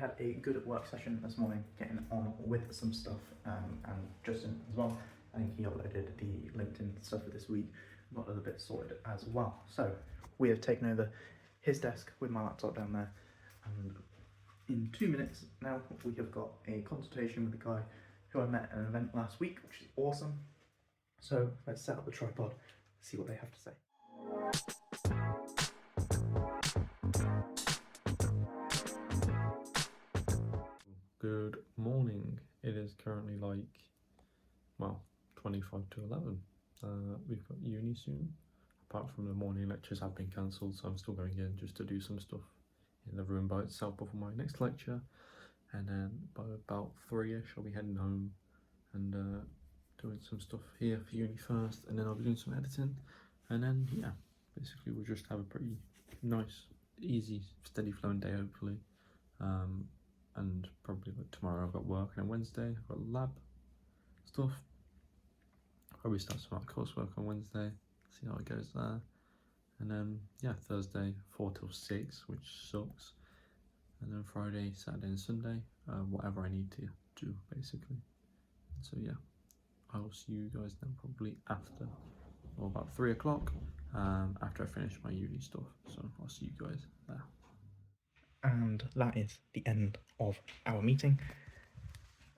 had a good work session this morning, getting on with some stuff, and Justin as well. I think he uploaded the LinkedIn stuff for this week, got a little bit sorted as well. So we have taken over his desk with my laptop down there, and in 2 minutes now we have got a consultation with a guy who I met at an event last week, which is awesome. So let's set up the tripod, see what they have to say. Good morning. It is currently like, well, 25 to 11. We've got uni soon. Apart from the morning lectures have been cancelled, so I'm still going in just to do some stuff in the room by itself before my next lecture. And then by about 3ish, I'll be heading home and doing some stuff here for uni first, and then I'll be doing some editing. And then, yeah, basically we'll just have a pretty nice, easy, steady flowing day, hopefully. And probably like tomorrow I've got work, and then Wednesday I've got lab stuff. Probably start some art coursework on Wednesday, see how it goes there. And then yeah, Thursday 4 till 6, which sucks. And then Friday, Saturday and Sunday, whatever I need to do basically. So yeah, I will see you guys then probably after, or about 3 o'clock, after I finish my uni stuff. So I'll see you guys there. And that is the end of our meeting.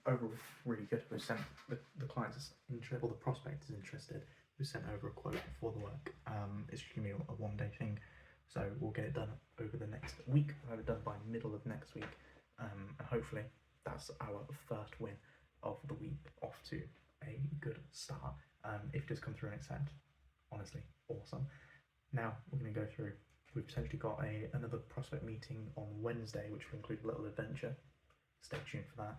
Overall, really good. We've sent the client is interested, or the prospect is interested. We sent over a quote for the work. It's going to be a one-day thing, so we'll get it done over the next week. We'll have it done by middle of next week, and hopefully that's our first win of the week, off to a good start. If it does come through and accept, honestly, awesome. Now we're going to go through. We've potentially got another prospect meeting on Wednesday, which will include a little adventure. Stay tuned for that.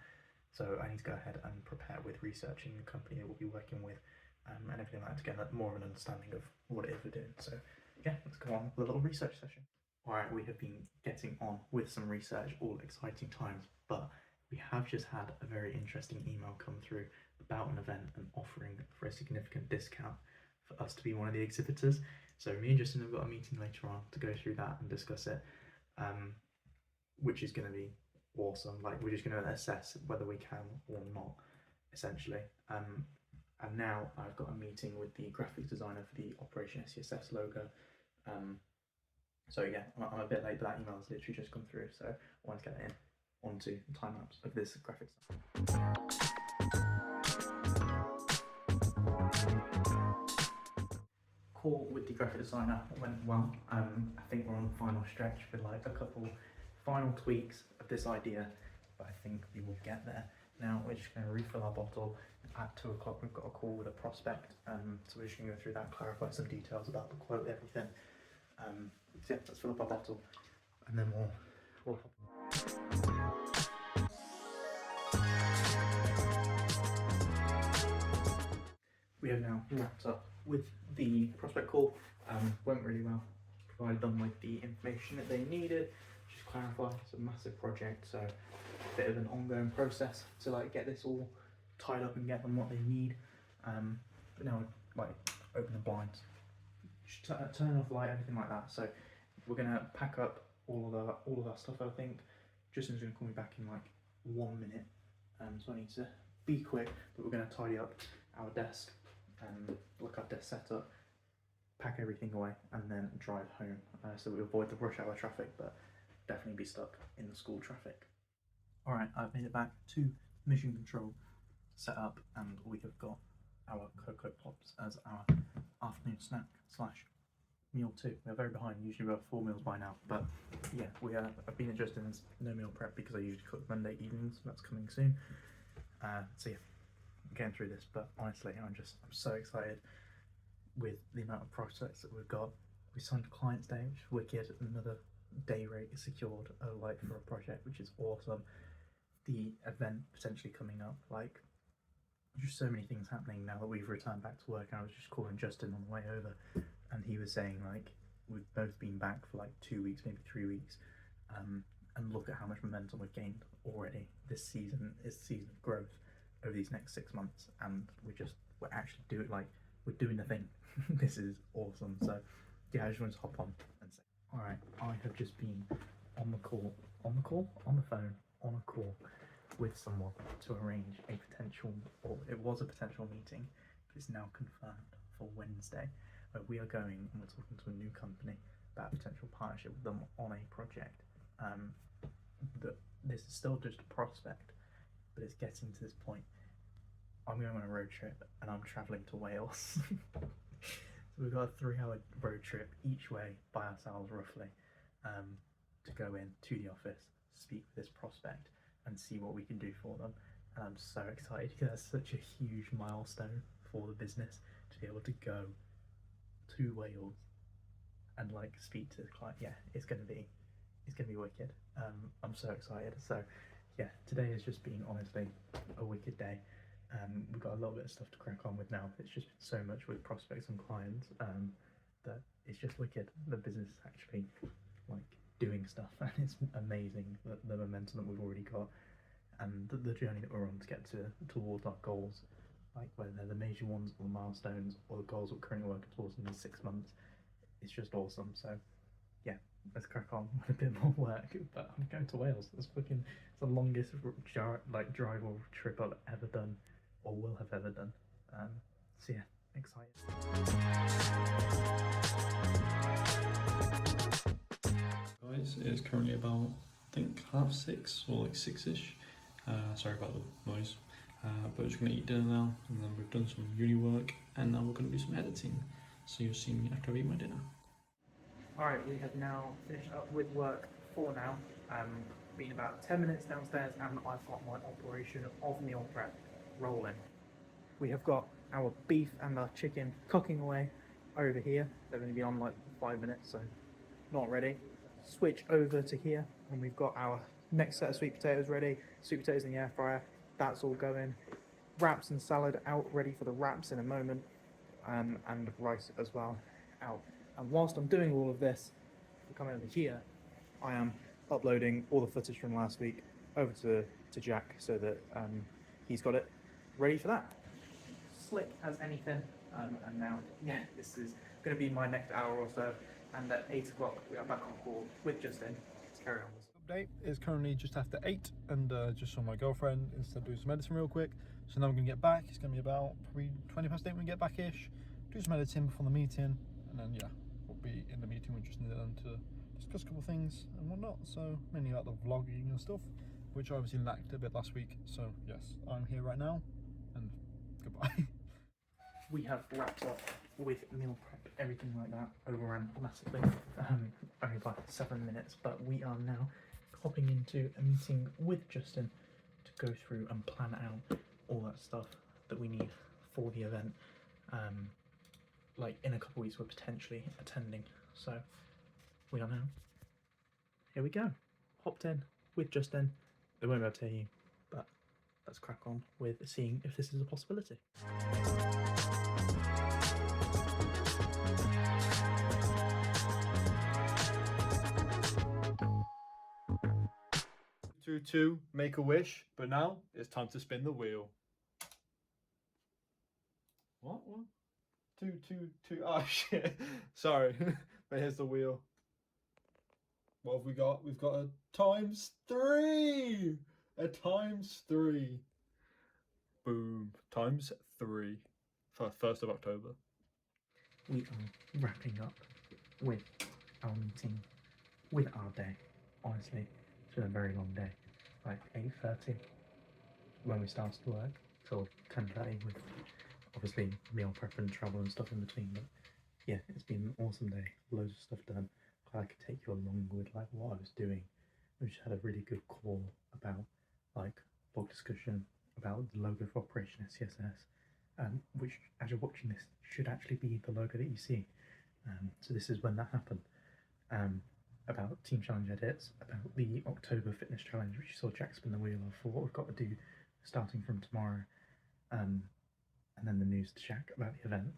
So I need to go ahead and prepare with researching the company that we'll be working with, and everything like that, to get more of an understanding of what it is we're doing. So yeah, let's go on with a little research session. All right, we have been getting on with some research, all exciting times, but we have just had a very interesting email come through about an event and offering for a significant discount for us to be one of the exhibitors. So me and Justin have got a meeting later on to go through that and discuss it, which is going to be awesome. Like, we're just going to assess whether we can or not, essentially. And now I've got a meeting with the graphics designer for the Operation SCSS logo. So yeah, I'm a bit late, but that email has literally just come through, so I want to get it in onto the time lapse of this graphics. Call with the graphic designer went well. I think we're on the final stretch with like a couple final tweaks of this idea, but I think we will get there. Now we're just going to refill our bottle. At 2 o'clock we've got a call with a prospect, so we're just going to go through that, clarify some details about the quote, everything. So yeah, let's fill up our bottle and then we'll We have now wrapped up with the prospect call. Went really well. Provided them with the information that they needed. Just clarify, it's a massive project, so a bit of an ongoing process to like get this all tied up and get them what they need. But now, like, open the blinds, turn off the light, everything like that. So we're gonna pack up all of our stuff. I think Justin's gonna call me back in like 1 minute, so I need to be quick. But we're gonna tidy up our desk, look our desk setup, pack everything away, and then drive home, so we avoid the rush hour traffic, but definitely be stuck in the school traffic. Alright, I've made it back to mission control, set up, and we have got our Cocoa Pops as our afternoon snack / meal too. We are very behind. Usually we have 4 meals by now, but yeah, I've been adjusting as no meal prep because I usually cook Monday evenings. That's coming soon. So yeah, I'm getting through this, but honestly, I'm so excited with the amount of prospects that we've got. We signed a client's day, which is wicked. Another day rate is secured, like, for a project, which is awesome. The event potentially coming up, like, just so many things happening now that we've returned back to work. And I was just calling Justin on the way over, and he was saying, like, we've both been back for like 2 weeks, maybe 3 weeks, and look at how much momentum we've gained already. This season is the season of growth over these next 6 months, and we're actually we're doing the thing. This is awesome. So yeah, I just wanted to hop on and say, all right, I have just been on the phone, on a call with someone to arrange a potential, or it was a potential meeting, but it's now confirmed for Wednesday, where we are going and we're talking to a new company about a potential partnership with them on a project. That this is still just a prospect, but it's getting to this point. I'm going on a road trip and I'm travelling to Wales. So we've got a 3-hour road trip each way by ourselves roughly, to go in to the office, speak with this prospect and see what we can do for them. And I'm so excited because that's such a huge milestone for the business to be able to go to Wales and like speak to the client. Yeah, it's gonna be wicked. I'm so excited. So yeah, today has just been honestly a wicked day. We've got a little bit of stuff to crack on with now. It's just been so much with prospects and clients that it's just wicked. The business is actually like doing stuff, and it's amazing the momentum that we've already got and the journey that we're on to get towards our goals, like whether they're the major ones or the milestones or the goals we're currently working towards in these 6 months. It's just awesome. So yeah, let's crack on with a bit more work. But I'm going to Wales. It's the longest drive or trip I've ever done or will have ever done. So yeah, excited. Guys, it is currently about, I think, 6:30 or like 6ish. Sorry about the noise. But we're just going to eat dinner now, and then we've done some uni work, and now we're going to do some editing. So you'll see me after I eat my dinner. Alright, we have now finished up with work for now. Been about 10 minutes downstairs and I've got my operation of meal prep rolling. We have got our beef and our chicken cooking away over here. They've only been on like 5 minutes, so not ready. Switch over to here and we've got our next set of sweet potatoes ready. Sweet potatoes in the air fryer, that's all going. Wraps and salad out, ready for the wraps in a moment. And rice as well out. And whilst I'm doing all of this, come over here, I am uploading all the footage from last week over to Jack so that he's got it ready for that. Slick as anything. And now, yeah, this is going to be my next hour or so. And at 8 o'clock, we are back on call with Justin. Let's carry on. Update is currently just after 8, and just saw my girlfriend instead of doing some editing real quick. So now we're going to get back. It's going to be about probably 20 past 8 when we get back-ish. Do some editing before the meeting, and then yeah, we'll be in the meeting with Justin then to discuss a couple of things and whatnot. So mainly about the vlogging and stuff, which I obviously lacked a bit last week. So yes, I'm here right now, and goodbye. We have wrapped up with meal prep, everything like that, overran massively, only by 7 minutes, but we are now hopping into a meeting with Justin to go through and plan out all that stuff that we need for the event. Like in a couple of weeks we're potentially attending, so we are now, here we go, hopped in with Justin. They won't be able to hear you, but let's crack on with seeing if this is a possibility. Two, make a wish, but now it's time to spin the wheel. What? Two. Oh shit! Sorry, but here's the wheel. What have we got? We've got a ×3. A ×3. Boom. ×3 for 1st of October. We are wrapping up with our meeting, with our day. Honestly, it's been a very long day. Like 8:30 when we started to work till 10:30 with obviously meal prep and travel and stuff in between. But yeah, it's been an awesome day. Loads of stuff done. Glad I could take you along with like what I was doing. We just had a really good call about like blog discussion about the logo for Operation SCSS, which as you're watching this should actually be the logo that you see. So this is when that happened. About Team Challenge edits, about the October Fitness Challenge, which you saw Jack spin the wheel of for what we've got to do starting from tomorrow, and then the news to Jack about the event,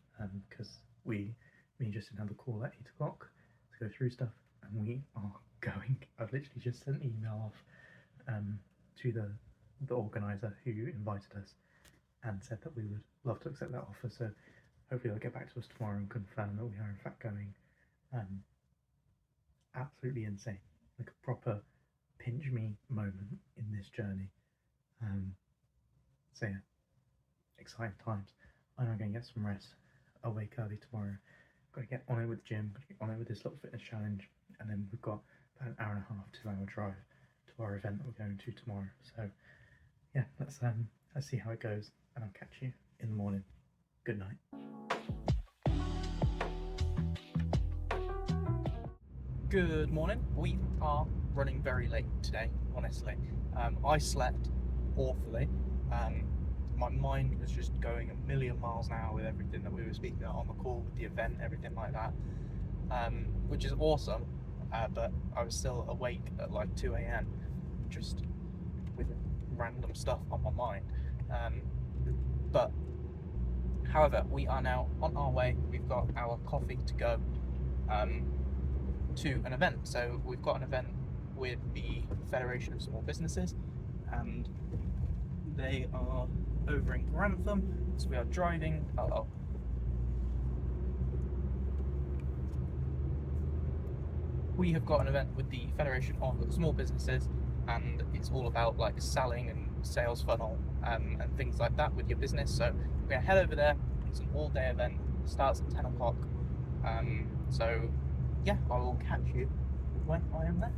because me and Justin had the call at 8 o'clock to go through stuff, and we are going. I've literally just sent an email off to the organiser who invited us and said that we would love to accept that offer, so hopefully they'll get back to us tomorrow and confirm that we are in fact going. Absolutely insane, like a proper pinch me moment in this journey. So yeah, exciting times. I know I'm going to get some rest. I'll wake early tomorrow. Got to get on it with the gym, got to get on it with this little fitness challenge, and then we've got about an hour and a half, 2 hour drive to our event that we're going to tomorrow. So yeah, let's see how it goes, and I'll catch you in the morning. Good night. Good morning. We are running very late today, honestly. I slept awfully. My mind was just going a million miles an hour with everything that we were speaking about on the call, with the event, everything like that, which is awesome. But I was still awake at like 2 a.m. just with random stuff on my mind. But however, we are now on our way. We've got our coffee to go to an event. So we've got an event with the Federation of Small Businesses, and they are over in Grantham. So we are driving. We have got an event with the Federation of Small Businesses, and it's all about like selling and sales funnel and things like that with your business. So we're gonna head over there. It's an all-day event. Starts at 10 o'clock. So yeah, I will catch you when I am there.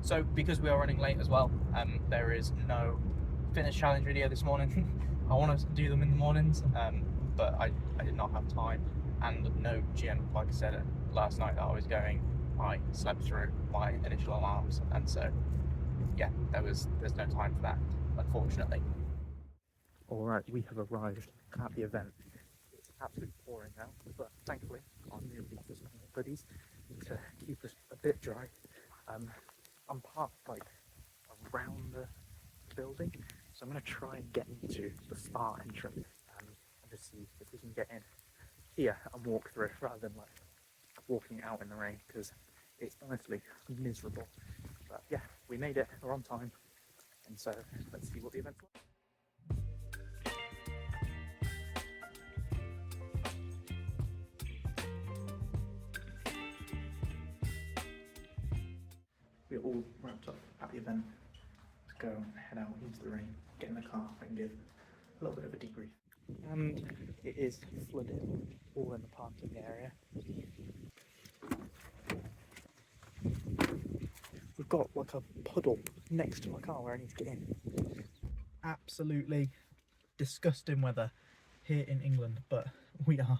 So because we are running late as well, there is no fitness challenge video this morning. I want to do them in the mornings, but I did not have time, and no gym. Like I said last night that I was going, I slept through my initial alarms, and so yeah, there's no time for that, unfortunately. Alright, we have arrived at the event. It's absolutely pouring now, but thankfully I'm nearly for some hoodies to keep us a bit dry. I'm parked like around the building, so I'm going to try and get into the far entrance and just see if we can get in here and walk through rather than like walking out in the rain, because it's honestly miserable. But yeah, we made it, we're on time, and so let's see what the event's like. We're all wrapped up at the event. Let's go and head out into the rain, get in the car and give a little bit of a debrief. And it is flooded all in the parking area. We've got like a puddle next to my car where I need to get in. Absolutely disgusting weather here in England, but we are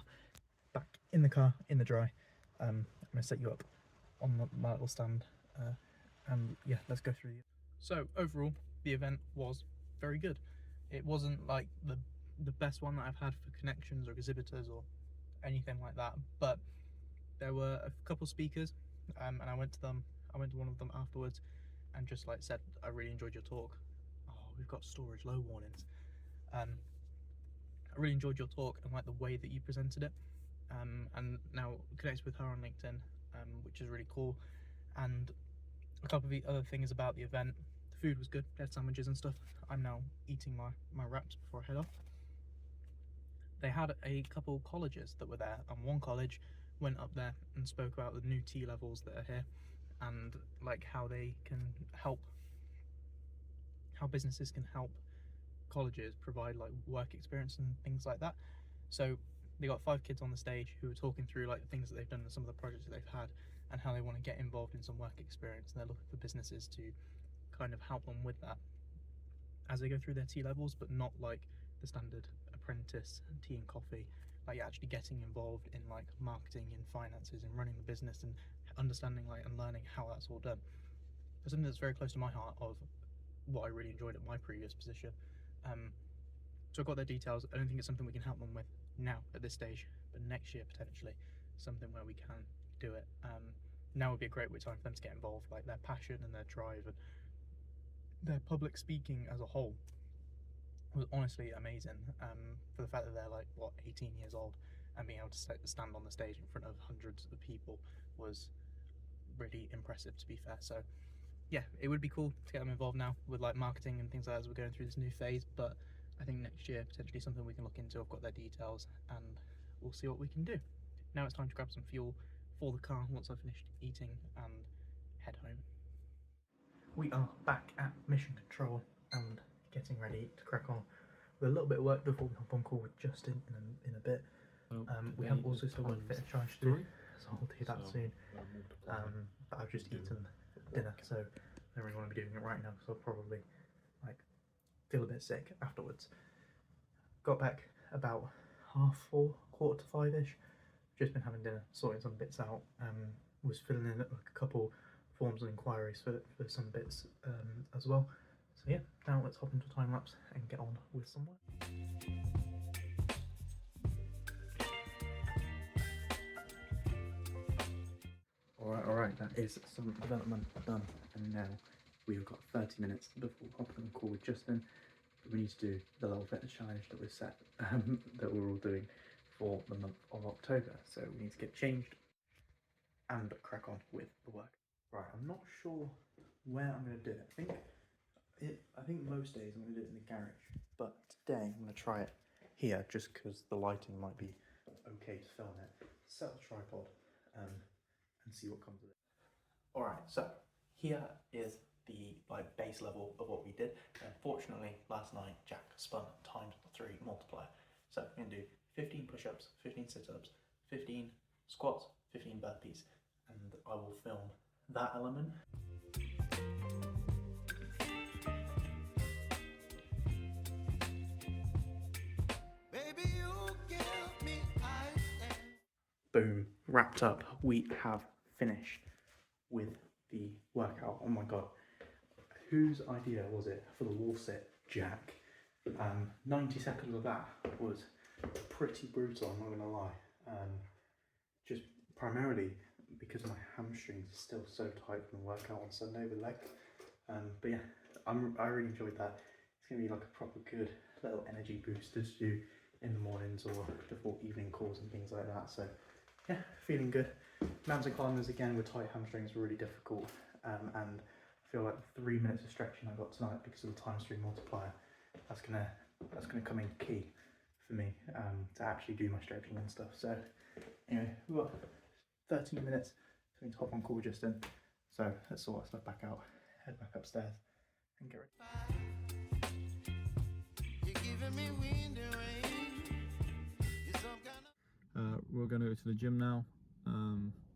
back in the car in the dry. I'm going to set you up on my little stand, and yeah, let's go through. So overall, the event was very good. It wasn't like the best one that I've had for connections or exhibitors or anything like that, but there were a couple speakers, and I went to one of them afterwards and just like said, I really enjoyed your talk. Oh, we've got storage low warnings. I really enjoyed your talk and like the way that you presented it, and now connected with her on LinkedIn, which is really cool. And a couple of the other things about the event: the food was good, they had sandwiches and stuff. I'm now eating my wraps before I head off. They had a couple colleges that were there, and one college went up there and spoke about the new T levels that are here, and like how they can help, how businesses can help colleges provide like work experience and things like that. So they got 5 kids on the stage who were talking through like the things that they've done and some of the projects that they've had, and how they want to get involved in some work experience, and they're looking for businesses to kind of help them with that as they go through their T levels, but not like the standard apprentice tea and coffee, like actually getting involved in like marketing and finances and running the business and understanding like and learning how that's all done. It's something that's very close to my heart, of what I really enjoyed at my previous position. So I've got their details. I don't think it's something we can help them with now at this stage, but next year potentially something where we can do it. Now would be a great time for them to get involved, like their passion and their drive and their public speaking as a whole was honestly amazing. For the fact that they're like 18 years old and being able to stand on the stage in front of hundreds of people was really impressive, to be fair. So yeah, it would be cool to get them involved now with like marketing and things like that as we're going through this new phase, but I think next year potentially something we can look into. I've got their details and we'll see what we can do. Now it's time to grab some fuel for the car once I've finished eating and head home. we are back at mission control and getting ready to crack on with a little bit of work before we hop on call with Justin in a bit. We have also still got a bit of charge to do, so I'll do that soon. But I've just eaten dinner, so I don't really want to be doing it right now because I'll probably feel a bit sick afterwards. Got back about 4:30, 4:45ish. Just been having dinner, sorting some bits out. Was filling in a couple forms and inquiries for some bits as well. So yeah, now let's hop into a time lapse and get on with some work. Alright, that is some development done, and now we've got 30 minutes before hopping on a call with Justin. We need to do the level fitness challenge that was set, that we're all doing for the month of October. So we need to get changed and crack on with the work. Right, I'm not sure where I'm going to do it. I think most days I'm going to do it in the garage, but today I'm going to try it here just because the lighting might be okay to film it. Set the tripod and see what comes of it. Alright, so here is the base level of what we did. Unfortunately, last night Jack spun ×3 multiplier. So I'm going to do 15 push-ups, 15 sit-ups, 15 squats, 15 burpees, and I will film that element. Baby, you give me ice and... Boom, wrapped up. We have finished with the workout. Oh my god, whose idea was it for the wall sit? Jack. 90 seconds of that was pretty brutal, I'm not gonna lie. Just primarily because my hamstrings are still so tight from the workout on Sunday with legs. But yeah, I really enjoyed that. It's gonna be like a proper good little energy booster to do in the mornings or before evening calls and things like that. So yeah, feeling good. Mountain climbers again with tight hamstrings were really difficult, and I feel like the 3 minutes of stretching I got tonight because of the ×3 multiplier, that's gonna come in key for me to actually do my stretching and stuff. So anyway, we've got 13 minutes so we need to hop on call with Justin. So let's sort that stuff back out, head back upstairs and get ready. You're giving me wind and rain. You're some kind of... We're going to go to the gym now.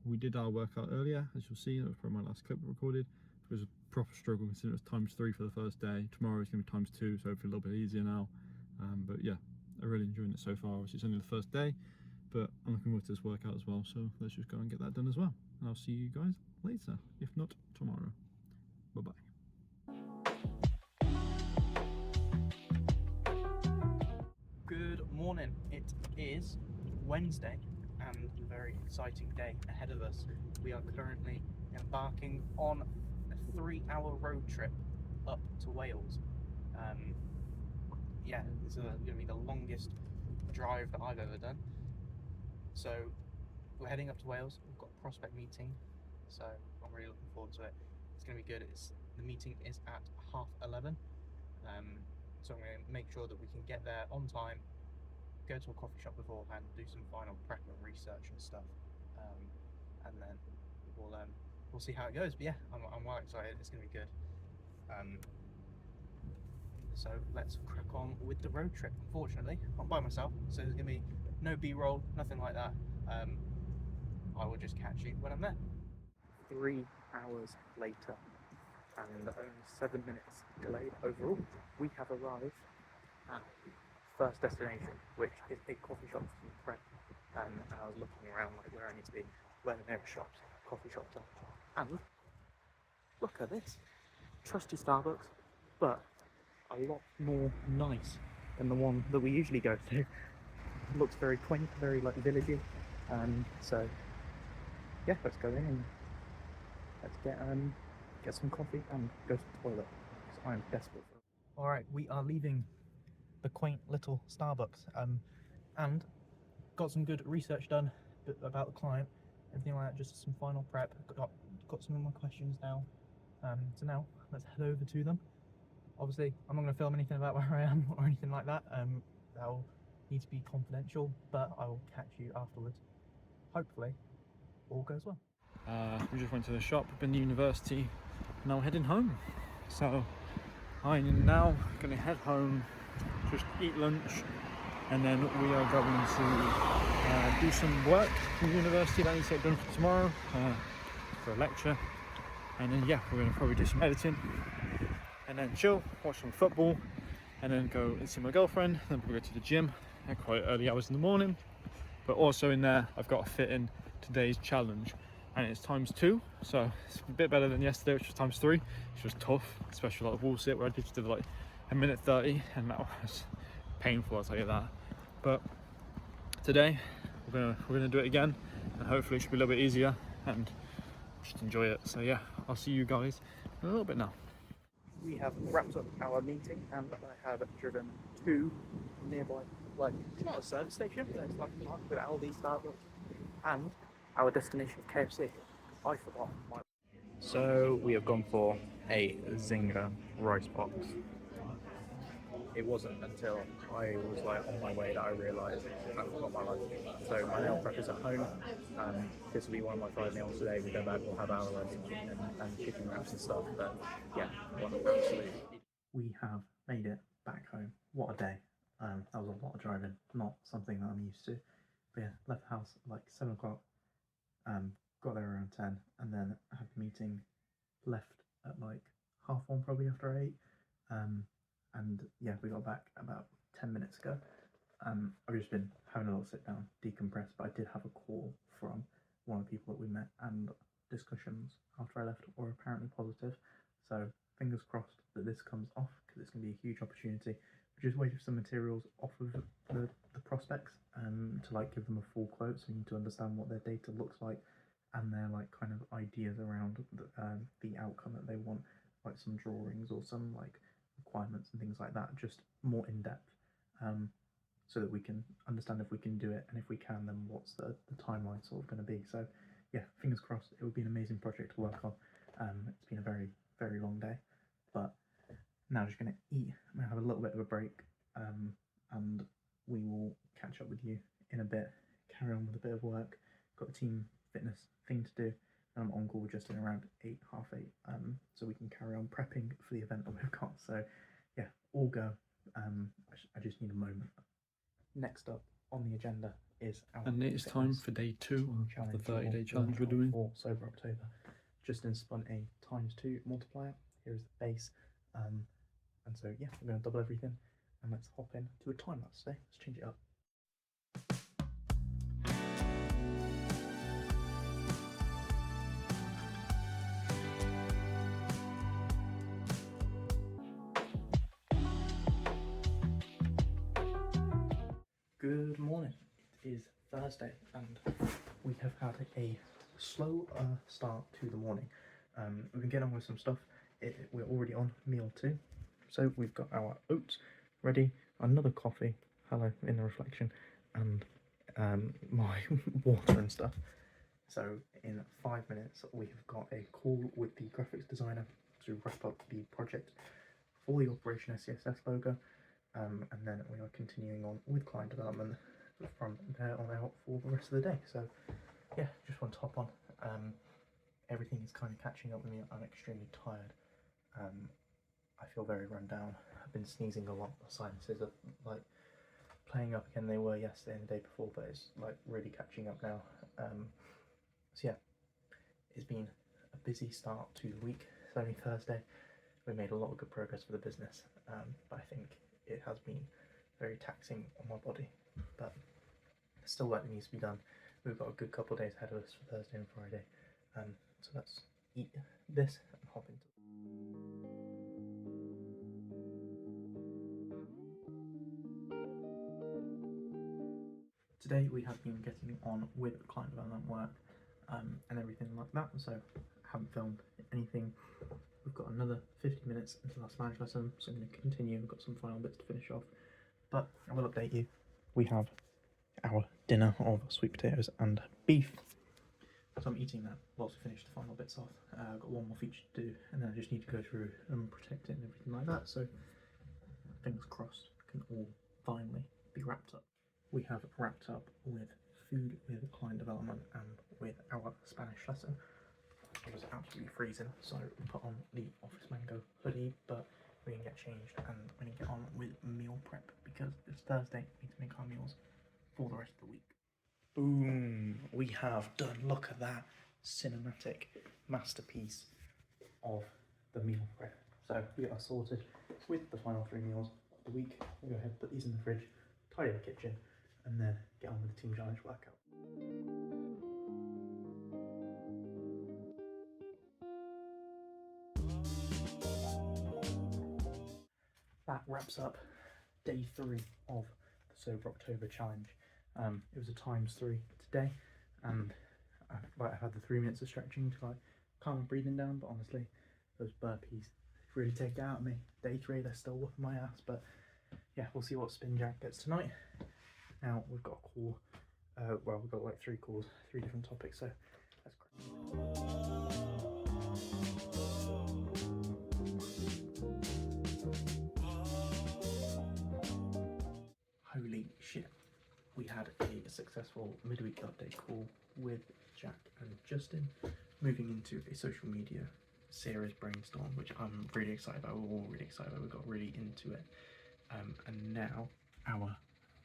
We did our workout earlier, as you'll see. That was probably my last clip recorded. It was a proper struggle considering it was ×3 for the first day. Tomorrow it's going to be ×2, so hopefully a little bit easier now. But yeah, I'm really enjoying it so far. Obviously it's only the first day, but I'm looking forward to this workout as well. So let's just go and get that done as well. And I'll see you guys later, if not tomorrow. Bye bye. Good morning. It is Wednesday and a very exciting day ahead of us. We are currently embarking on a 3-hour road trip up to Wales. Yeah, this is going to be the longest drive that I've ever done. So we're heading up to Wales. We've got a prospect meeting, so I'm really looking forward to it. It's going to be good. The meeting is at 11:30. So I'm going to make sure that we can get there on time, go to a coffee shop beforehand, do some final prep and research and stuff, and then we'll see how it goes. But yeah, I'm well excited. It's going to be good. So let's crack on with the road trip. Unfortunately, I'm by myself, so there's going to be no B-roll, nothing like that. I will just catch you when I'm there. 3 hours later, and only 7 minutes delayed overall, we have arrived at first destination, which is a coffee shop from Brent. And I was looking around like where I need to be, where the nearest shops, coffee shops are. And look at this, trusty Starbucks, but a lot more nice than the one that we usually go to. It looks very quaint, very like villagey. So yeah, let's go in and let's get some coffee and go to the toilet because I am desperate for it. Alright, we are leaving the quaint little Starbucks and got some good research done about the client, everything like that, just some final prep, got some of my questions now. So now let's head over to them. Obviously I'm not going to film anything about where I am or anything like that, that'll need to be confidential, but I will catch you afterwards. Hopefully all goes well. We just went to the shop, been to university, now heading home. So I'm now going to head home, just eat lunch, and then we are going to do some work from university that I need to get done for tomorrow for a lecture. And then yeah, we're going to probably do some editing and then chill, watch some football, and then go and see my girlfriend. Then we'll go to the gym at quite early hours in the morning. But also in there, I've got to fit in today's challenge, and it's ×2, so it's a bit better than yesterday, which was ×3. Which was tough, especially like wall sit where I just did like 1:30, and that was painful, I'll tell you that. But today we're gonna do it again, and hopefully it should be a little bit easier and just enjoy it. So yeah, I'll see you guys in a little bit now. We have wrapped up our meeting, and I have driven to nearby, like, it's not a service station, but it's like a park with Aldi, Starbucks, and our destination KFC. I forgot my. So we have gone for a Zinger rice box. It wasn't until I was like on my way that I realised I forgot my lunch. So my meal prep is at home. This will be one of my 5 meals today. We go back, we'll have our lunch and chicken wraps and stuff. But yeah, we have made it back home. What a day. That was a lot of driving, not something that I'm used to. But yeah, left the house at like 7 o'clock, got there around 10, and then had the meeting, left at like 1:30 probably after 8. And yeah, we got back about 10 minutes ago. I've just been having a little sit down, decompress, but I did have a call from one of the people that we met, and discussions after I left were apparently positive. So fingers crossed that this comes off, because it's going to be a huge opportunity. We're just waiting for some materials off of the prospects to like give them a full quote, so we need to understand what their data looks like and their like kind of ideas around the outcome that they want, like some drawings or some like requirements and things like that, just more in depth, so that we can understand if we can do it, and if we can, then what's the timeline sort of going to be. So yeah, fingers crossed. It would be an amazing project to work on. It's been a very, very long day, but now just going to eat. I'm going to have a little bit of a break, and we will catch up with you in a bit, carry on with a bit of work. Got a team fitness thing to do, and I'm on call just in around 8, half 8, so we can carry on prepping for the event that we've got. So yeah, all go. I just need a moment. Next up on the agenda is our And it is time for day 2 of the 30-day challenge we're doing for Sober October. Justin spun a ×2 multiplier. Here is the base, and so yeah, we're going to double everything, and let's hop in to a time lapse today. Let's change it up. Good morning. It is Thursday, and we have had a slow start to the morning. We've been getting on with some stuff. We're already on meal 2, so we've got our oats ready, another coffee, hello in the reflection, and my water and stuff. So in 5 minutes we've got a call with the graphics designer to wrap up the project for the Operation SCSS logo. And then we are continuing on with client development from there on out for the rest of the day. So yeah, just want to hop on. Everything is kind of catching up with me. I'm extremely tired. I feel very run down. I've been sneezing a lot. The sinuses are like playing up again. They were yesterday and the day before, but it's like really catching up now. So yeah, it's been a busy start to the week. It's only Thursday. We made a lot of good progress for the business, but I think it has been very taxing on my body, but still work that needs to be done. We've got a good couple of days ahead of us for Thursday and Friday, so let's eat this and hop into it. Today we have been getting on with client development work and everything like that, so I haven't filmed anything. We've got another 50 minutes until our Spanish lesson, so I'm going to continue. We've got some final bits to finish off, but I will update you. We have our dinner of sweet potatoes and beef, so I'm eating that whilst we finish the final bits off. I've got one more feature to do, and then I just need to go through and protect it and everything like that, so fingers crossed can all finally be wrapped up. We have wrapped up with food, with client development, and with our Spanish lesson. it was absolutely freezing, so we put on the Office Mango hoodie, but we're gonna get changed and we're gonna get on with meal prep because it's Thursday. We need to make our meals for the rest of the week. Boom! We have done. Look at that cinematic masterpiece of the meal prep. So we are sorted with the final 3 meals of the week. We'll go ahead and put these in the fridge, tidy the kitchen, and then get on with the team challenge workout. That wraps up day 3 of the Sober October challenge. It was a ×3 today, and I had the 3 minutes of stretching to like calm my breathing down, but honestly, those burpees really take it out of me. Day 3, they're still whooping my ass, but yeah, we'll see what spin jack gets tonight. Now we've got a call, well, we've got like 3 calls, 3 different topics, so that's great. Holy shit, we had a successful midweek update call with Jack and Justin, moving into a social media series brainstorm, which I'm really excited about. We're all really excited about. We got really into it, and now our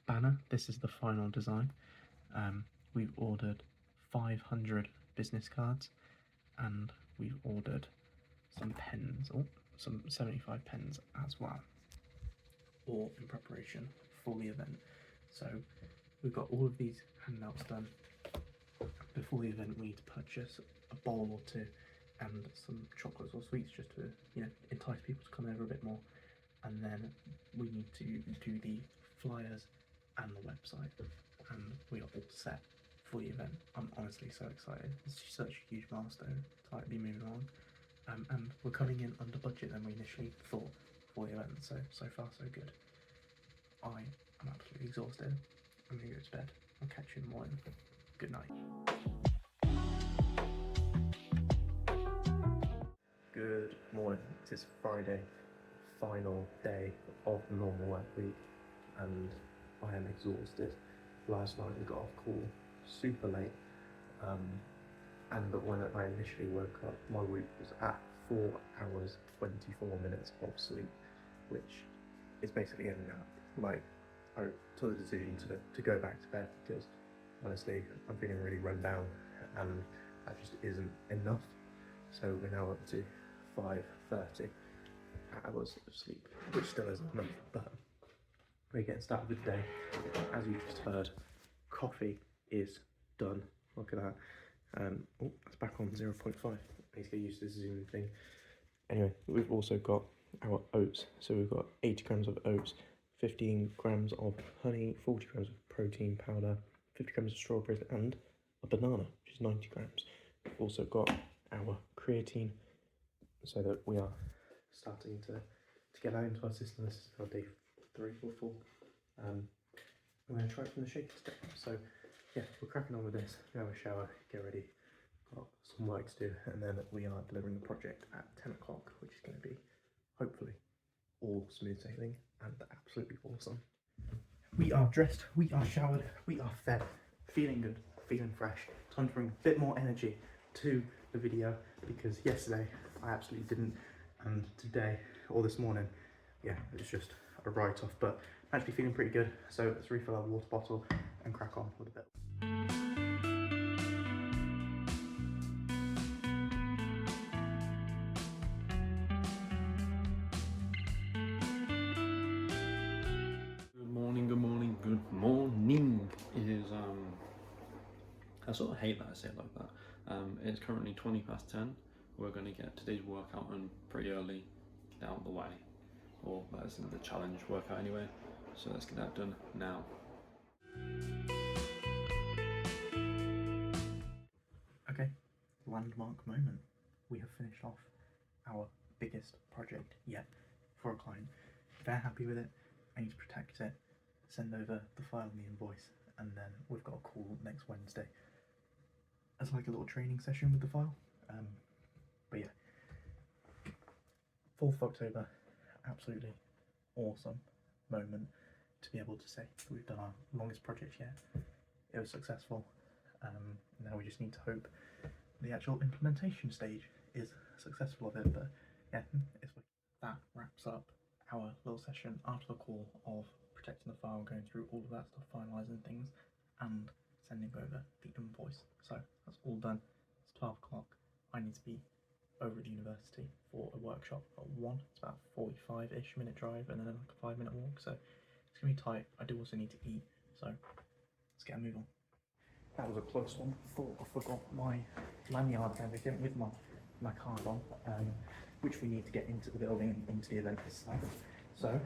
banner, this is the final design. We've ordered 500 business cards, and we've ordered some pens, or some 75 pens as well, all in preparation for the event. So we've got all of these handouts done. Before the event, we need to purchase a bowl or 2 and some chocolates or sweets just to, you know, entice people to come over a bit more. And then we need to do the flyers and the website, and we are all set for the event. I'm honestly so excited. It's such a huge milestone to like be moving on, and we're coming in under budget than we initially thought for the event. So far so good. I am absolutely exhausted. I'm gonna go to bed. I'll catch you in the morning. Good night. Good morning. It is Friday, final day of the normal work week, and I am exhausted. Last night we got off call super late, and when I initially woke up, my week was at 4 hours 24 minutes of sleep, which is basically a nap. Like, I took the decision to go back to bed because honestly I'm feeling really run down and that just isn't enough. So we're now up to 5:30 hours of sleep, which still isn't enough, but we're getting started with the day. As you just heard, coffee is done. Look at that. Oh, that's back on 0.5. I need to get used to this Zoom thing. Anyway, we've also got our oats. So we've got 80 grams of oats, 15 grams of honey, 40 grams of protein powder, 50 grams of strawberries, and a banana, which is 90 grams. We've also got our creatine, so that we are starting to get that into our system. This is our day 3 or 4. I'm going to try it from the shaker step. So yeah, we're cracking on with this. We have a shower, get ready, got some work to do, and then we are delivering the project at 10 o'clock, which is going to be hopefully all smooth sailing and absolutely awesome. We are dressed, we are showered, we are fed, feeling good, feeling fresh. Time to bring a bit more energy to the video, because yesterday I absolutely didn't, and today, or this morning, yeah, it was just a write-off, but I'm actually feeling pretty good. So let's refill our water bottle and crack on with a bit. Good morning. It is, I sort of hate that I say it like that. It's currently 10:20. We're going to get today's workout in pretty early, down the way, or that's the challenge workout anyway. So let's get that done now. Okay, landmark moment. We have finished off our biggest project yet for a client. They're happy with it. I need to protect it, send over the file and the invoice, and then we've got a call next Wednesday as like a little training session with the file. But yeah, 4th of October, absolutely awesome moment to be able to say that we've done our longest project yet. It was successful. Now we just need to hope the actual implementation stage is successful of it. But yeah, that wraps up our little session after the call of protecting the file, going through all of that stuff, finalising things, and sending over the invoice. So that's all done. It's 12 o'clock. I need to be over at the university for a workshop at 1. It's about 45-ish minute drive and then like a 5-minute walk, so it's gonna be tight. I do also need to eat, so let's get a move on. That was a close one. Thought I forgot my lanyard and everything with my card on, which we need to get into the building and into the event this time. So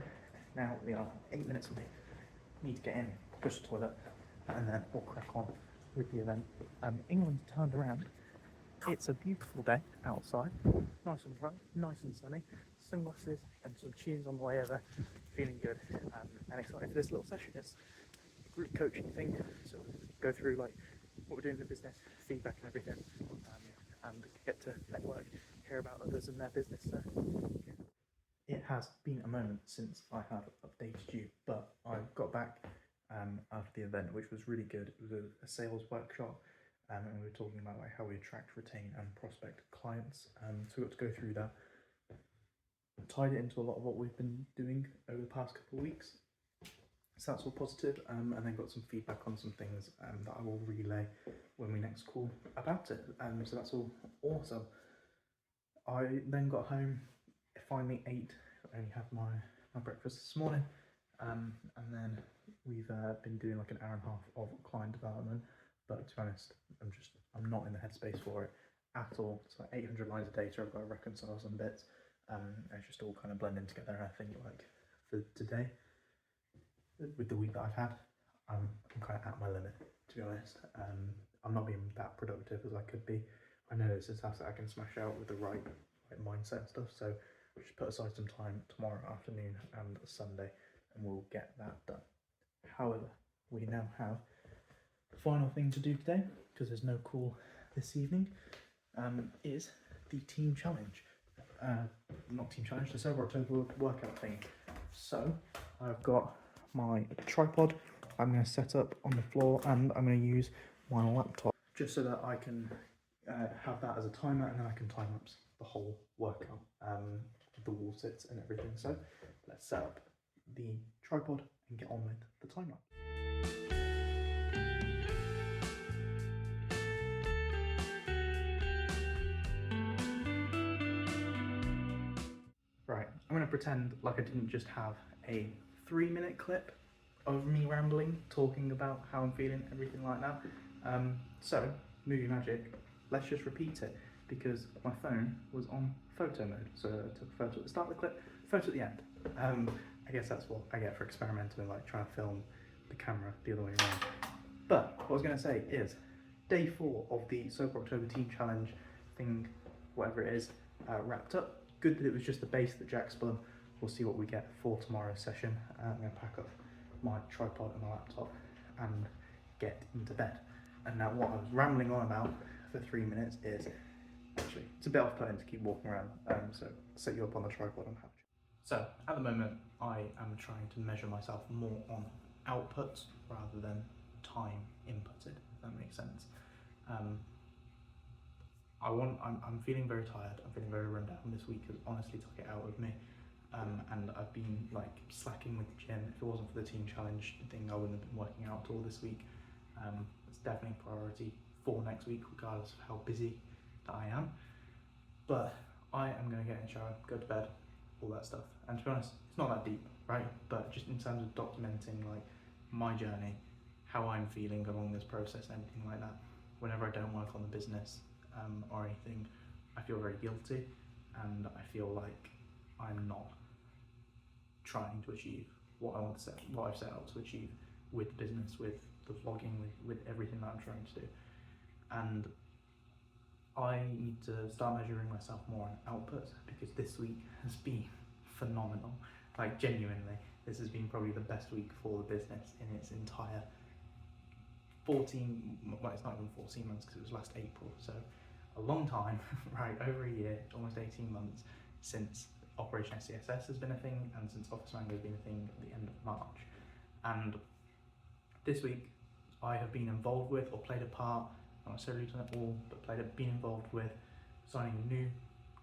now we are 8 minutes away. Need to get in, push the toilet, and then we'll crack on with the event. England's turned around. It's a beautiful day outside, nice and bright, nice and sunny, sunglasses and some tunes on the way over, feeling good and excited for this little session. It's a group coaching thing, so go through like what we're doing in the business, feedback and everything, and get to network, hear about others and their business. So it has been a moment since I have updated you, but I got back after the event, which was really good. It was a sales workshop. And we were talking about like how we attract, retain and prospect clients, so we got to go through that, tied it into a lot of what we've been doing over the past couple of weeks, so that's all positive, and then got some feedback on some things that I will relay when we next call about it, so that's all awesome. I then got home, finally ate. I only had my breakfast this morning, and then we've been doing like an hour and a half of client development. But to be honest, I'm not in the headspace for it at all. It's like 800 lines of data. I've got to reconcile some bits. It's just all kind of blending together. I think like for today, with the week that I've had, I'm kind of at my limit, to be honest. I'm not being that productive as I could be. I know it's a task that I can smash out with the right mindset and stuff. So I'll just put aside some time tomorrow afternoon and Sunday, and we'll get that done. However, we now have the final thing to do today, because there's no call this evening, is the team challenge. Not team challenge, the Sober October workout thing. So I've got my tripod I'm going to set up on the floor, and I'm going to use my laptop just so that I can have that as a timer, and then I can time lapse the whole workout, the wall sits and everything. So let's set up the tripod and get on with the time lapse. Right, I'm going to pretend like I didn't just have a 3-minute clip of me rambling, talking about how I'm feeling, everything like that. So, movie magic, let's just repeat it, because my phone was on photo mode. So I took a photo at the start of the clip, photo at the end. I guess that's what I get for experimenting, like trying to film the camera the other way around. But what I was going to say is, day 4 of the Sober October Team Challenge thing, whatever it is, wrapped up. Good that it was just the base that Jack spun. We'll see what we get for tomorrow's session. I'm going to pack up my tripod and my laptop and get into bed. And now what I was rambling on about for 3 minutes is, actually, it's a bit off-putting to keep walking around, so I'll set you up on the tripod and have. So at the moment, I am trying to measure myself more on outputs rather than time inputted, if that makes sense. I'm feeling very tired. I'm feeling very run down. This week has honestly took it out of me, and I've been like slacking with the gym. If it wasn't for the team challenge thing, I wouldn't have been working out at all this week. It's definitely a priority for next week, regardless of how busy that I am. But I am going to get in the shower, go to bed, all that stuff. And to be honest, it's not that deep, right? But just in terms of documenting like my journey, how I'm feeling along this process and everything like that. Whenever I don't work on the business or anything, I feel very guilty, and I feel like I'm not trying to achieve what I want to set, what I've set out to achieve with the business, with the vlogging, with everything that I'm trying to do. And I need to start measuring myself more on output, because this week has been phenomenal. Like genuinely, this has been probably the best week for the business in its entire 14, well it's not even 14 months because it was last April, so a long time, right, over a year, almost 18 months since Operation SCSS has been a thing, and since Office Mango has been a thing at the end of March. And this week I have been involved with or played a part not necessarily done it all, but been involved with signing a new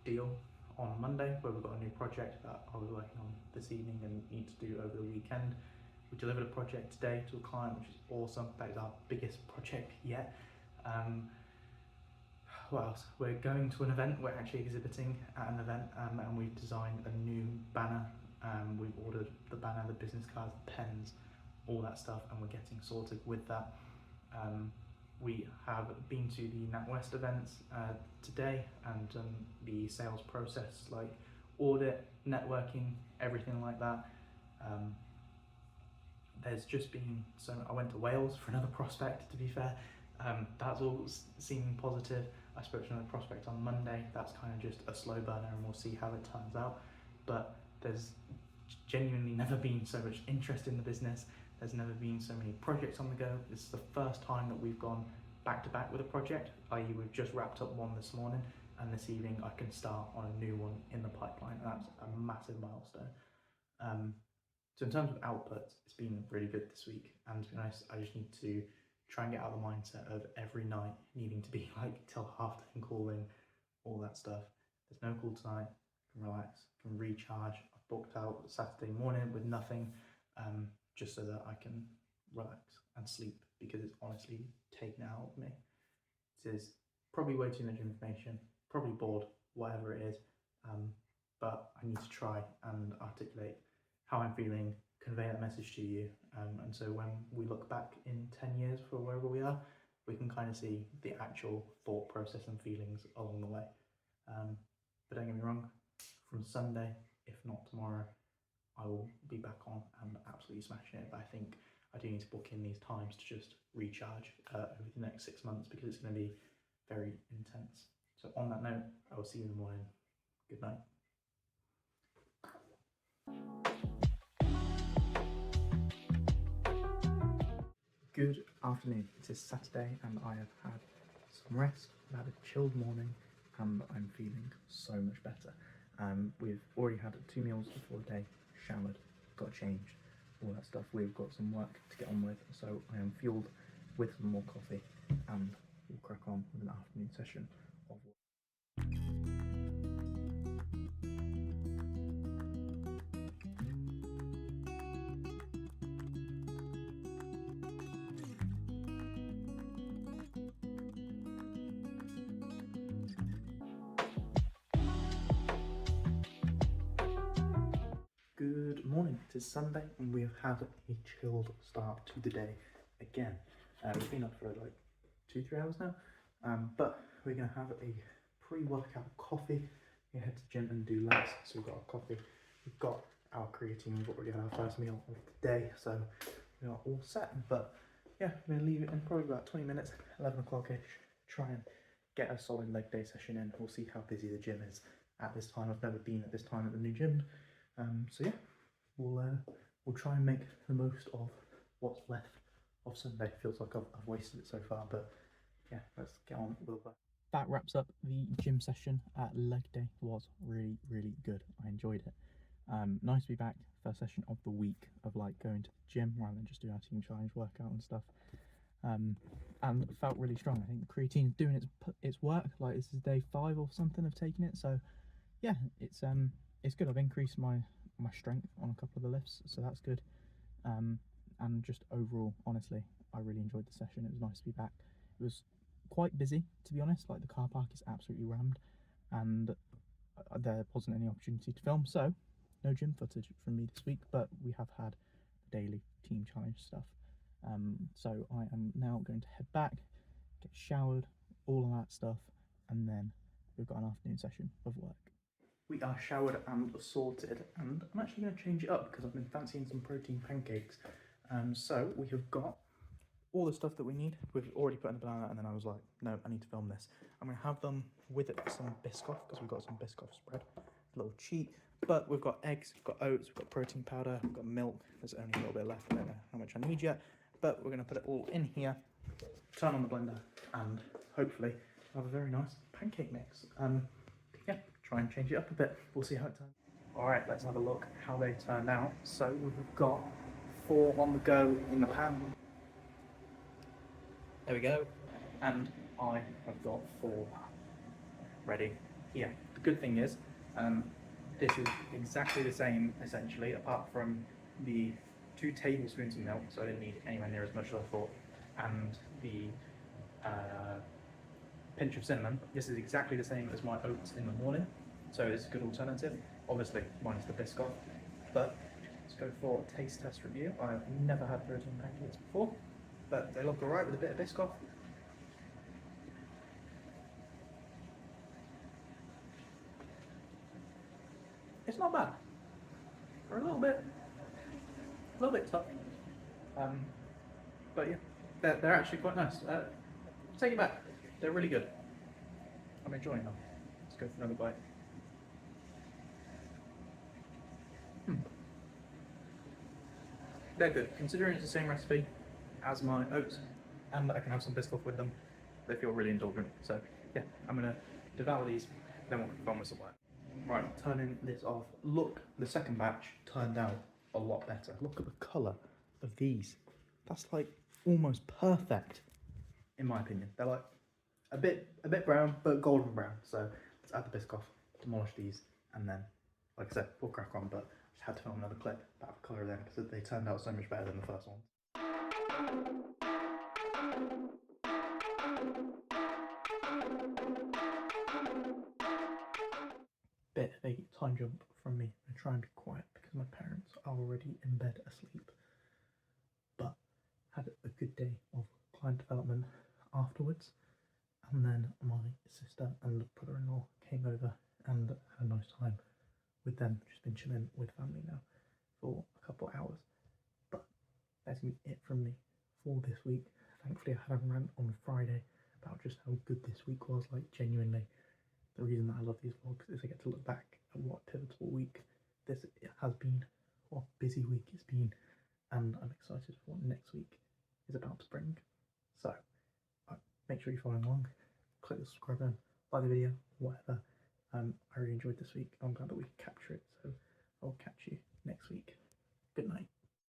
deal on Monday, where we've got a new project that I was working on this evening and need to do over the weekend. We delivered a project today to a client, which is awesome. That is our biggest project yet. What else? We're going to an event. We're actually exhibiting at an event, and we've designed a new banner. We've ordered the banner, the business cards, the pens, all that stuff, and we're getting sorted with that. We have been to the NatWest events today, and the sales process, like audit, networking, everything like that. There's just been I went to Wales for another prospect, to be fair. That's all seeming positive. I spoke to another prospect on Monday. That's kind of just a slow burner, and we'll see how it turns out. But there's genuinely never been so much interest in the business. There's never been so many projects on the go. This is the first time that we've gone back to back with a project, i.e. we've just wrapped up one this morning, and this evening I can start on a new one in the pipeline, and that's a massive milestone. So in terms of outputs, it's been really good this week, and to be honest, I just need to try and get out of the mindset of every night needing to be like till 10:30 calling, all that stuff. There's no call tonight, I can relax, I can recharge. I've booked out Saturday morning with nothing, just so that I can relax and sleep, because it's honestly taken it out of me. It is probably way too much information, probably bored, whatever it is, but I need to try and articulate how I'm feeling, convey that message to you, and so when we look back in 10 years for wherever we are, we can kind of see the actual thought process and feelings along the way. But don't get me wrong, from Sunday, if not tomorrow, I will be back on and absolutely smashing it. But I think I do need to book in these times to just recharge over the next 6 months, because it's going to be very intense. So on that note, I will see you in the morning. Good night. Good afternoon. It is Saturday and I have had some rest, I've had a chilled morning, and I'm feeling so much better. We've already had 2 meals before the day, showered, got changed, all that stuff. We've got some work to get on with, so I am fueled with some more coffee, and we'll crack on with an afternoon session of work. Good morning, it is Sunday and we have had a chilled start to the day again. We've been up for like 2-3 hours now, but we're going to have a pre-workout coffee. We head to the gym and do legs. So we've got our coffee, we've got our creatine, we've already had our first meal of the day, so we are all set. But yeah, I'm going to leave it in probably about 20 minutes, 11 o'clock-ish, try and get a solid leg day session in. We'll see how busy the gym is at this time. I've never been at this time at the new gym. So yeah, we'll try and make the most of what's left of Sunday. Feels like I've wasted it so far, but yeah, let's get on with that. That wraps up the gym session at leg day. Was really, really good. I enjoyed it. Nice to be back. First session of the week of like going to the gym rather than just doing our team challenge workout and stuff. And it felt really strong. I think the creatine is doing its work. Like, this is day 5 or something of taking it. So yeah, it's good. I've increased my strength on a couple of the lifts, so that's good. And just overall, honestly, I really enjoyed the session. It was nice to be back. It was quite busy, to be honest. Like, the car park is absolutely rammed, and there wasn't any opportunity to film, so no gym footage from me this week, but we have had daily team challenge stuff. So I am now going to head back, get showered, all of that stuff, and then we've got an afternoon session of work. We are showered and sorted, and I'm actually going to change it up because I've been fancying some protein pancakes. So we have got all the stuff that we need. We've already put in the banana, and then I was like, no, I need to film this. I'm going to have them with it some Biscoff, because we've got some Biscoff spread. A little cheat, but we've got eggs, we've got oats, we've got protein powder, we've got milk. There's only a little bit left. I don't know how much I need yet, but we're going to put it all in here, turn on the blender, and hopefully have a very nice pancake mix. Yeah, try and change it up a bit. We'll see how it turns. All right, let's have a look how they turned out. So we've got 4 on the go in the pan. There we go. And I have got 4 ready here. The good thing is, this is exactly the same essentially, apart from the 2 tablespoons of milk, so I didn't need anywhere near as much as I thought, and the pinch of cinnamon. This is exactly the same as my oats in the morning, so it's a good alternative. Obviously, minus the Biscoff, but let's go for a taste test review. I've never had protein pancakes before, but they look alright with a bit of Biscoff. It's not bad. They're a little bit tough, but yeah, they're actually quite nice. Take it back. They're really good. I'm enjoying them. Let's go for another bite. They're good. Considering it's the same recipe as my oats, and I can have some Biscoff with them, they feel really indulgent. So yeah, I'm gonna devour these, then we'll confirm with some work. Right, turning this off. Look, the second batch turned out a lot better. Look at the colour of these. That's like almost perfect, in my opinion. They're like a bit brown, but golden brown. So let's add the Biscoff, demolish these, and then, like I said, we'll crack on. But I just had to film another clip about the colour of them because they turned out so much better than the first one. Bit of a time jump from me. I try and be quiet because my parents are already in bed asleep. But had a good day of client development afterwards, and then my sister and brother-in-law came over and had a nice time with them. Just been chilling with family now for a couple of hours. But that's it from me for this week. Thankfully, I had a rant on Friday about just how good this week was. Like, genuinely, the reason that I love these vlogs is I get to look back at what pivotal week this has been, what busy week it's been, and I'm excited for what next week is about to bring. So make sure you're following along, click the subscribe button, like the video, whatever. I really enjoyed this week. I'm glad that we could capture it, so I'll catch you next week. Good night.